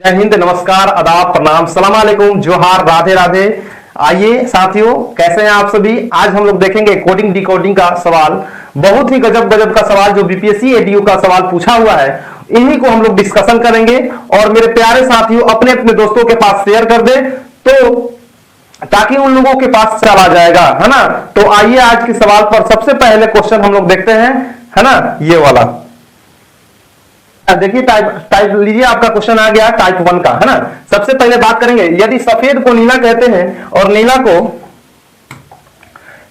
जय हिंद, नमस्कार, आदाब, प्रणाम, सलाम अलैकुम, जोहार, राधे राधे। आइए साथियों, कैसे हैं आप सभी। आज हम लोग देखेंगे कोडिंग डिकोडिंग का सवाल। बहुत ही गजब गजब का सवाल जो बीपीएससी एडीयू का सवाल पूछा हुआ है, इन्हीं को हम लोग डिस्कशन करेंगे। और मेरे प्यारे साथियों, अपने अपने दोस्तों के पास शेयर कर दे तो ताकि उन लोगों के पास चला जाएगा, है ना। तो आइए आज के सवाल पर सबसे पहले क्वेश्चन हम लोग देखते हैं, है ना, ये वाला। देखिए, टाइप टाइप लीजिए, आपका क्वेश्चन आ गया टाइप 1 का, है ना। सबसे पहले बात करेंगे, यदि सफेद को नीला कहते हैं और नीला को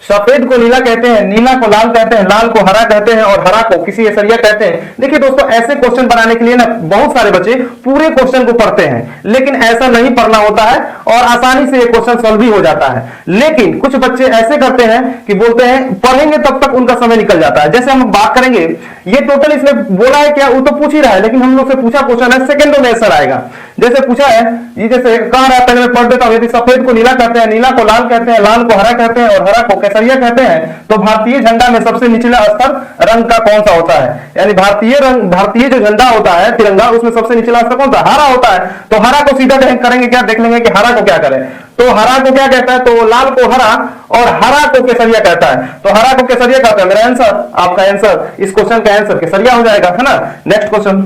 सफेद को नीला कहते हैं, नीला को लाल कहते हैं, लाल को हरा कहते हैं और हरा को किसी एसरिया कहते हैं। देखिए दोस्तों, ऐसे क्वेश्चन बनाने के लिए ना बहुत सारे बच्चे पूरे क्वेश्चन को पढ़ते हैं, लेकिन ऐसा नहीं पढ़ना होता है और आसानी से ये क्वेश्चन सॉल्व भी हो जाता है। लेकिन कुछ बच्चे ऐसे करते हैं कि बोलते हैं पढ़ेंगे तब तक उनका समय निकल जाता है। जैसे हम बात करेंगे, ये टोटल इसने बोला है क्या, वो तो पूछ ही रहा है, लेकिन हम लोग से पूछा क्वेश्चन है, सेकंडों में आंसर आएगा। जैसे पूछा है, ये जैसे कह रहा है, पहले मैं पढ़ देता हूं। यदि सफेद को नीला कहते हैं, नीला को लाल कहते हैं, लाल को हरा कहते हैं और हरा को केसरिया कहते हैं, तो भारतीय झंडा में सबसे निचला स्तर रंग का कौन सा होता है। यानी भारतीय जो झंडा होता है तिरंगा, उसमें सबसे निचला स्तर कौन सा, हरा होता है। तो हरा को सीधा करेंगे क्या, देख लेंगे कि हरा को क्या करें। तो हरा को क्या कहता है, तो लाल को हरा और हरा को केसरिया कहता है। तो हरा को केसरिया कहता है। मेरा आंसर, आपका आंसर, इस क्वेश्चन का आंसर केसरिया हो जाएगा, है ना। नेक्स्ट क्वेश्चन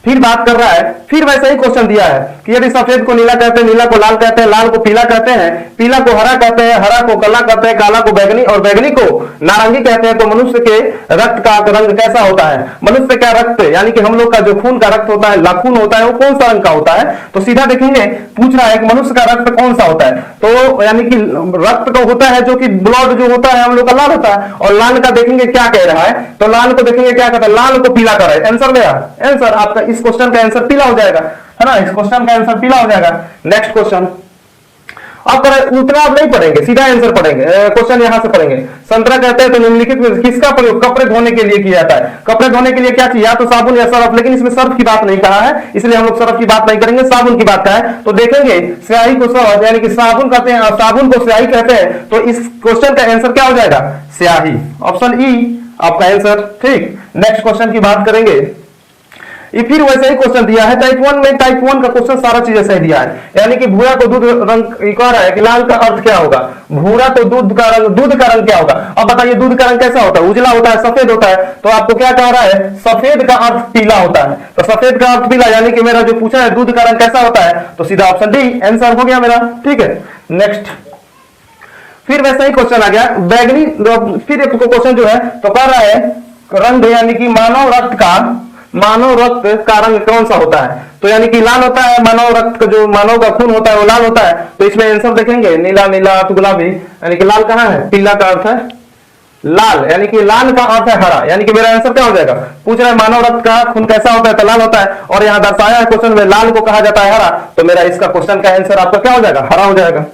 फिर बात कर रहा है, फिर वैसा ही क्वेश्चन दिया है कि यदि सफेद को नीला कहते हैं, नीला को लाल कहते हैं, लाल को पीला कहते हैं, पीला को हरा कहते हैं, हरा को काला कहते हैं, काला को बैगनी और बैगनी को नारंगी कहते हैं, तो मनुष्य के रक्त का रंग कैसा होता है। मनुष्य का रक्त यानी कि हम लोग का जो खून का रक्त होता है, लाखून होता है, वो कौन सा रंग का होता है। तो सीधा देखेंगे, पूछ रहा है कि मनुष्य का रक्त कौन सा होता है। तो यानी कि रक्त का होता है जो कि ब्लड जो होता है हम लोग का लाल होता है। और लाल का देखेंगे क्या कह रहा है, तो लाल को देखेंगे क्या कहता है, लाल को पीला कर रहा है। आंसर मेरा आंसर, आपका इस क्वेश्चन का आंसर पीला हो जाएगा, है ना। इस क्वेश्चन का आंसर पीला हो जाएगा। नेक्स्ट क्वेश्चन, अब उतना आप नहीं पढ़ेंगे, सीधा आंसर पढ़ेंगे। क्वेश्चन यहां से पढ़ेंगे। संतरा कहते हैं तो निम्नलिखित में किसका प्रयोग कपड़े धोने के लिए किया जाता है। कपड़े धोने के लिए क्या चाहिए, या तो साबुन या सर्फ, लेकिन इसमें सर्फ की बात नहीं कहा है, इसलिए हम लोग सर्फ की बात नहीं करेंगे, साबुन की बात का है। तो देखेंगे स्याही को सर्फ यानी कि साबुन कहते हैं, साबुन को स्याही कहते हैं। तो इस क्वेश्चन का आंसर क्या हो जाएगा, स्याही। ऑप्शन ई आपका आंसर, ठीक। नेक्स्ट क्वेश्चन की बात करेंगे, ये फिर वैसे ही क्वेश्चन दिया है टाइप 1 में। टाइप 1 का क्वेश्चन सारा चीज ऐसे दिया है, यानी कि भूरा को दूध रंग कह रहा है कि लाल का अर्थ क्या होगा, भूरा तो दूध का रंग क्या होगा। अब बताइए दूध का रंग कैसा होता है, उजला होता है, सफेद होता है। तो आपको क्या कह रहा है, सफेद का अर्थ पीला होता है। तो सफेद का अर्थ पीला, यानी कि मेरा जो पूछा है दूध का रंग कैसा होता है, तो सीधा ऑप्शन डी आंसर हो गया मेरा, ठीक है। नेक्स्ट फिर वैसा ही क्वेश्चन आ गया बैगनी। फिर एक क्वेश्चन जो है तो कह रहा है रंग यानी कि मानव रक्त का रंग कौन सा होता है। तो यानी कि लाल होता है, मानव रक्त का जो मानव का खून होता है वो लाल होता है। तो इसमें आंसर देखेंगे नीला, नीला तो गुलाबी, यानी कि लाल कहां है, पीला का अर्थ है लाल, यानी कि लाल का अर्थ है हरा। यानी कि मेरा आंसर क्या हो जाएगा, पूछ रहा है मानव रक्त का खून कैसा होता है, तो लाल होता है। और यहाँ दर्शाया है क्वेश्चन में लाल को कहा जाता है हरा। तो मेरा इसका क्वेश्चन का आंसर आपका क्या हो जाएगा, हरा हो जाएगा।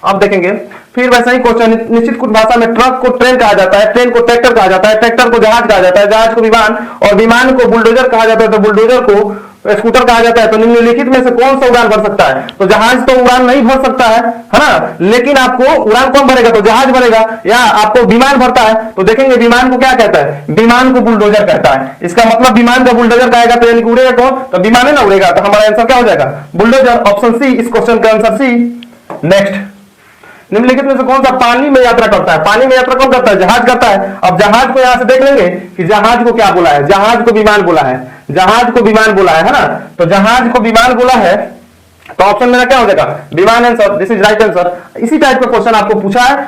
अब देखेंगे फिर वैसा ही क्वेश्चन, निश्चित कुछ भाषा में ट्रक को ट्रेन कहा जाता है, ट्रेन को ट्रैक्टर कहा जाता है, ट्रैक्टर को जहाज कहा जाता है, जहाज को विमान और विमान को बुलडोजर कहा जाता है, तो बुलडोजर को स्कूटर कहा जाता है। तो निम्नलिखित में से कौन सा उड़ान भर सकता है। तो जहाज तो उड़ान नहीं भर सकता है ना, लेकिन आपको उड़ान कौन भरेगा, तो जहाज भरेगा, या आपको विमान भरता है। तो देखेंगे विमान को क्या कहता है, विमान को बुलडोजर कहता है। इसका मतलब विमान का बुलडोजर कहेगा तो यानी कि उड़ेगा कौन, तो विमान ही ना उड़ेगा। तो हमारा आंसर क्या हो जाएगा, बुलडोजर। ऑप्शन सी इस क्वेश्चन का आंसर सी। नेक्स्ट, निम्नलिखित में से कौन सा पानी में यात्रा करता है। पानी में यात्रा कौन करता है, जहाज करता है। अब जहाज को यहां से देख लेंगे कि जहाज को क्या बोला है, जहाज को विमान बोला है, जहाज को विमान बोला है ना। तो जहाज को विमान बोला है, तो ऑप्शन मेरा क्या हो जाएगा, विमान answer. This is right answer. इसी टाइप का क्वेश्चन आपको पूछा है।